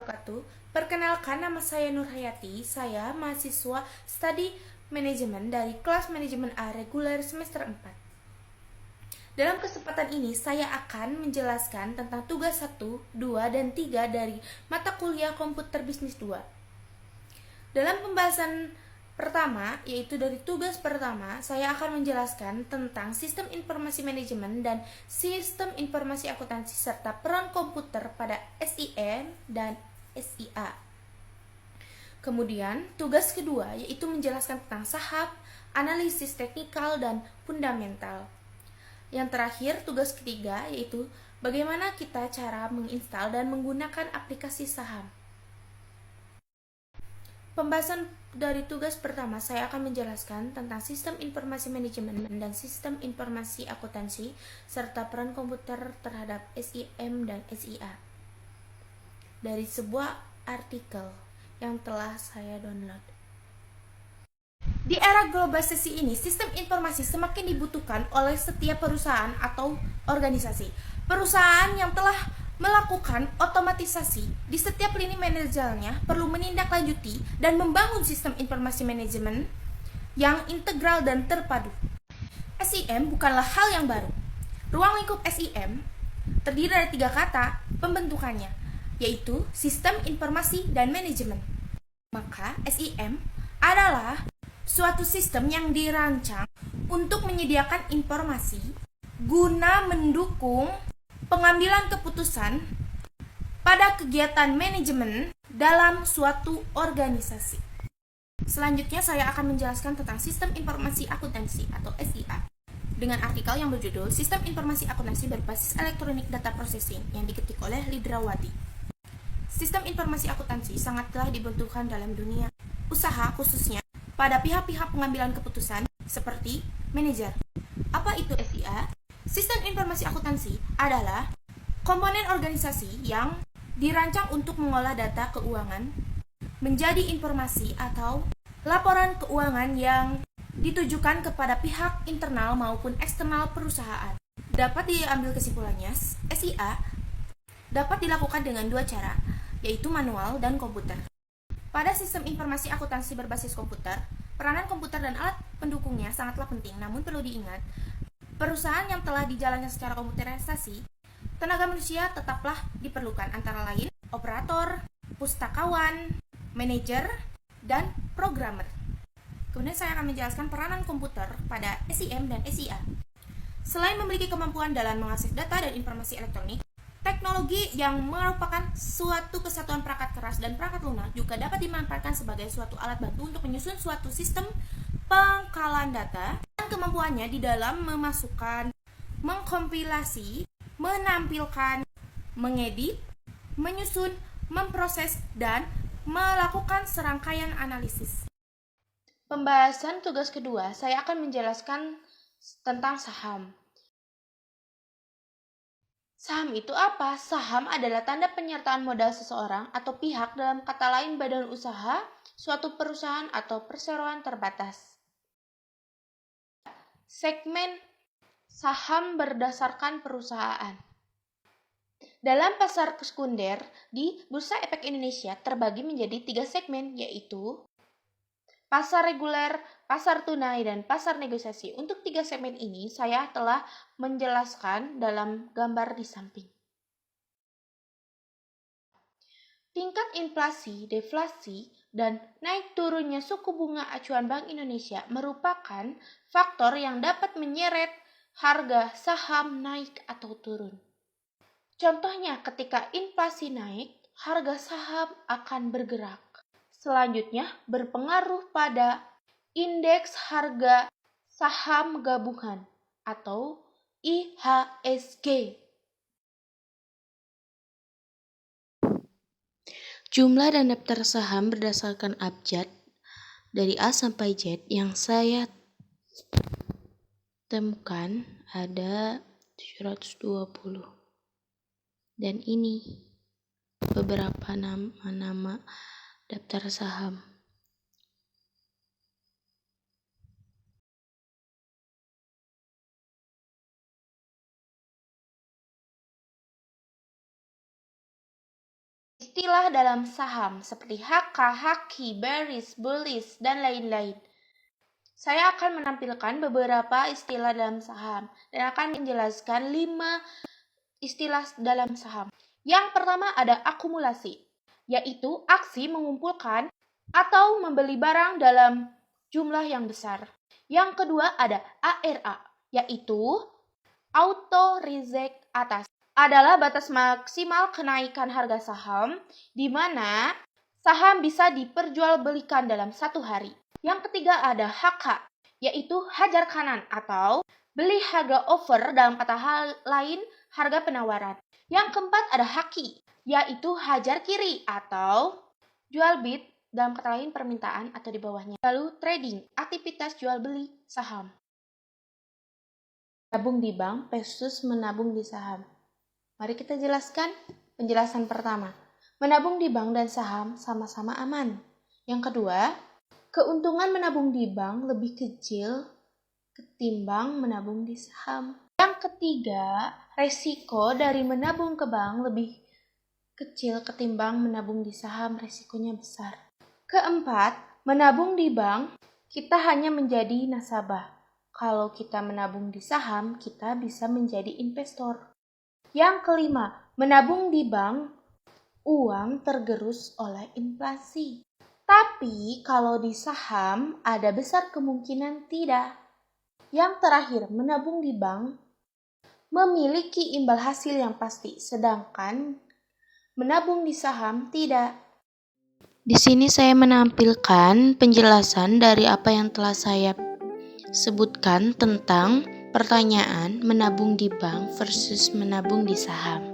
wabarakatuh. Perkenalkan, nama saya Nur Hayati. Saya mahasiswa Studi Manajemen dari kelas Manajemen A reguler semester 4. Dalam kesempatan ini saya akan menjelaskan tentang tugas 1, 2, dan 3 dari mata kuliah Komputer Bisnis 2. Dalam pembahasan pertama, yaitu dari tugas pertama, saya akan menjelaskan tentang sistem informasi manajemen dan sistem informasi akuntansi serta peran komputer pada SIM dan SIA. Kemudian, tugas kedua yaitu menjelaskan tentang saham, analisis teknikal, dan fundamental. Yang terakhir, tugas ketiga yaitu bagaimana kita cara menginstal dan menggunakan aplikasi saham. Pembahasan dari tugas pertama, saya akan menjelaskan tentang sistem informasi manajemen dan sistem informasi akuntansi serta peran komputer terhadap SIM dan SIA dari sebuah artikel yang telah saya download. Di era globalisasi ini, sistem informasi semakin dibutuhkan oleh setiap perusahaan atau organisasi. Perusahaan yang telah melakukan otomatisasi di setiap lini manajernya perlu menindaklanjuti dan membangun sistem informasi manajemen yang integral dan terpadu. SIM bukanlah hal yang baru. Ruang lingkup SIM terdiri dari 3 kata pembentukannya, yaitu sistem informasi dan manajemen. Maka SIM adalah suatu sistem yang dirancang untuk menyediakan informasi guna mendukung pengambilan keputusan pada kegiatan manajemen dalam suatu organisasi. Selanjutnya saya akan menjelaskan tentang sistem informasi akuntansi atau SIA dengan artikel yang berjudul Sistem Informasi Akuntansi Berbasis Elektronik Data Processing yang diketik oleh Lidrawati. Sistem informasi akuntansi sangat telah dibutuhkan dalam dunia usaha, khususnya pada pihak-pihak pengambilan keputusan seperti manajer. Apa itu SIA? Sistem informasi akuntansi adalah komponen organisasi yang dirancang untuk mengolah data keuangan menjadi informasi atau laporan keuangan yang ditujukan kepada pihak internal maupun eksternal perusahaan. Dapat diambil kesimpulannya, SIA dapat dilakukan dengan 2 cara, yaitu manual dan komputer. Pada sistem informasi akuntansi berbasis komputer, peranan komputer dan alat pendukungnya sangatlah penting. Namun perlu diingat, perusahaan yang telah dijalankan secara komputerisasi, tenaga manusia tetaplah diperlukan, antara lain operator, pustakawan, manajer, dan programmer. Kemudian saya akan menjelaskan peranan komputer pada SIM dan SIA. Selain memiliki kemampuan dalam mengakses data dan informasi elektronik, teknologi yang merupakan suatu kesatuan perangkat keras dan perangkat lunak juga dapat dimanfaatkan sebagai suatu alat bantu untuk menyusun suatu sistem pengkalan data dan kemampuannya di dalam memasukkan, mengkompilasi, menampilkan, mengedit, menyusun, memproses, dan melakukan serangkaian analisis. Pembahasan tugas kedua, saya akan menjelaskan tentang saham. Saham itu apa? Saham adalah tanda penyertaan modal seseorang atau pihak, dalam kata lain badan usaha, suatu perusahaan atau perseroan terbatas. Segmen saham berdasarkan perusahaan. Dalam pasar sekunder di Bursa Efek Indonesia terbagi menjadi 3 segmen, yaitu pasar reguler, pasar tunai, dan pasar negosiasi. Untuk 3 segmen ini saya telah menjelaskan dalam gambar di samping. Tingkat inflasi, deflasi, dan naik turunnya suku bunga acuan Bank Indonesia merupakan faktor yang dapat menyeret harga saham naik atau turun. Contohnya, ketika inflasi naik, harga saham akan bergerak. Selanjutnya, berpengaruh pada indeks harga saham gabungan atau IHSG. Jumlah dan daftar saham berdasarkan abjad dari A sampai Z yang saya temukan ada 720. Dan ini beberapa nama-nama daftar saham. istilah dalam saham seperti HK, HAKI, bearish, bullish, dan lain-lain. Saya akan menampilkan beberapa istilah dalam saham dan akan menjelaskan 5 istilah dalam saham. Yang pertama ada akumulasi, yaitu aksi mengumpulkan atau membeli barang dalam jumlah yang besar. Yang kedua ada ARA, yaitu auto reject atas. Adalah batas maksimal kenaikan harga saham, di mana saham bisa diperjualbelikan dalam 1 hari. Yang ketiga ada HK, yaitu hajar kanan atau beli harga over, dalam kata hal lain harga penawaran. Yang keempat ada HAKI, yaitu hajar kiri atau jual bid, dalam kata lain permintaan atau di bawahnya. Lalu trading, aktivitas jual beli saham. Menabung di bank versus menabung di saham. Mari kita jelaskan penjelasan pertama. Menabung di bank dan saham sama-sama aman. Yang kedua, keuntungan menabung di bank lebih kecil ketimbang menabung di saham. Yang ketiga, resiko dari menabung ke bank lebih kecil ketimbang menabung di saham, resikonya besar. Keempat, menabung di bank kita hanya menjadi nasabah. Kalau kita menabung di saham, kita bisa menjadi investor. Yang kelima, menabung di bank, uang tergerus oleh inflasi. Tapi kalau di saham, ada besar kemungkinan tidak. Yang terakhir, menabung di bank memiliki imbal hasil yang pasti, sedangkan menabung di saham tidak. Di sini saya menampilkan penjelasan dari apa yang telah saya sebutkan tentang pertanyaan menabung di bank versus menabung di saham.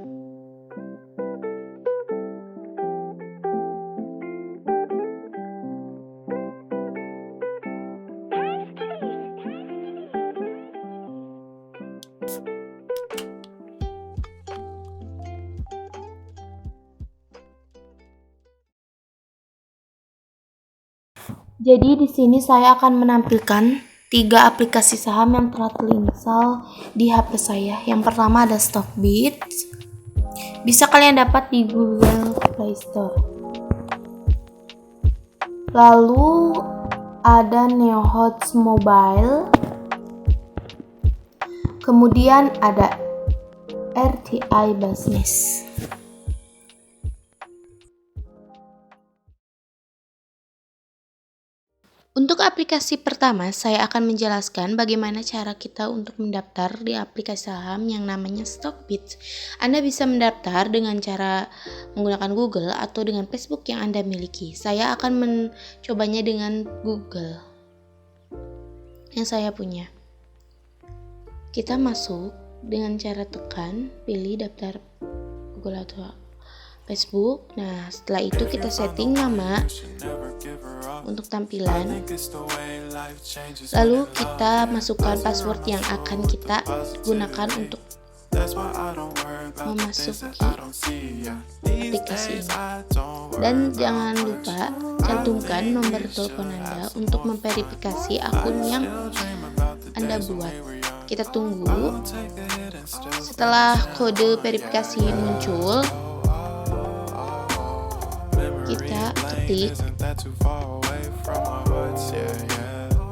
Jadi di sini saya akan menampilkan 3 aplikasi saham yang telah terinstall di HP saya. Yang pertama ada Stockbit. Bisa kalian dapat di Google Play Store. Lalu ada Neohots Mobile. Kemudian ada RTI Business. Untuk aplikasi pertama, saya akan menjelaskan bagaimana cara kita untuk mendaftar di aplikasi saham yang namanya Stockbit. Anda bisa mendaftar dengan cara menggunakan Google atau dengan Facebook yang Anda miliki. Saya akan mencobanya dengan Google yang saya punya. Kita masuk dengan cara tekan, pilih daftar Google atau Facebook. Nah, setelah itu kita setting nama untuk tampilan. Lalu kita masukkan password yang akan kita gunakan untuk memasuki aplikasi ini. Dan jangan lupa cantumkan nomor telepon Anda untuk memverifikasi akun yang Anda buat. Kita tunggu. Setelah kode verifikasi muncul, kita ketik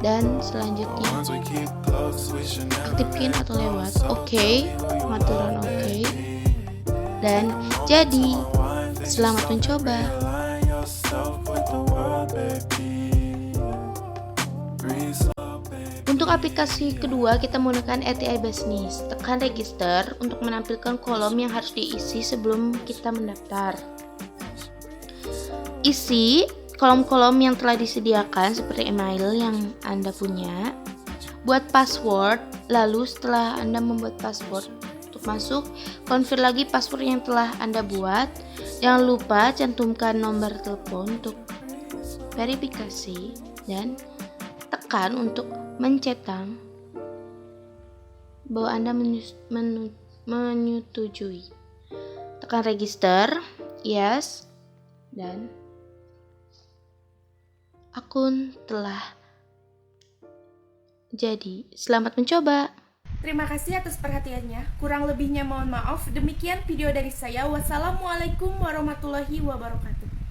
dan selanjutnya aktifkan atau lewat aturan oke, dan jadi. Selamat mencoba. Untuk aplikasi kedua, kita menggunakan RTI Business. Tekan register untuk menampilkan kolom yang harus diisi sebelum kita mendaftar. Isi kolom-kolom yang telah disediakan seperti email yang Anda punya. Buat password, lalu setelah Anda membuat password untuk masuk, konfir lagi password yang telah Anda buat. Jangan lupa cantumkan nomor telepon untuk verifikasi dan tekan untuk mencetak bahwa Anda menyetujui. Tekan register, yes, dan akun telah jadi. Selamat mencoba. Terima kasih atas perhatiannya. Kurang lebihnya mohon maaf. Demikian video dari saya. Wassalamualaikum warahmatullahi wabarakatuh.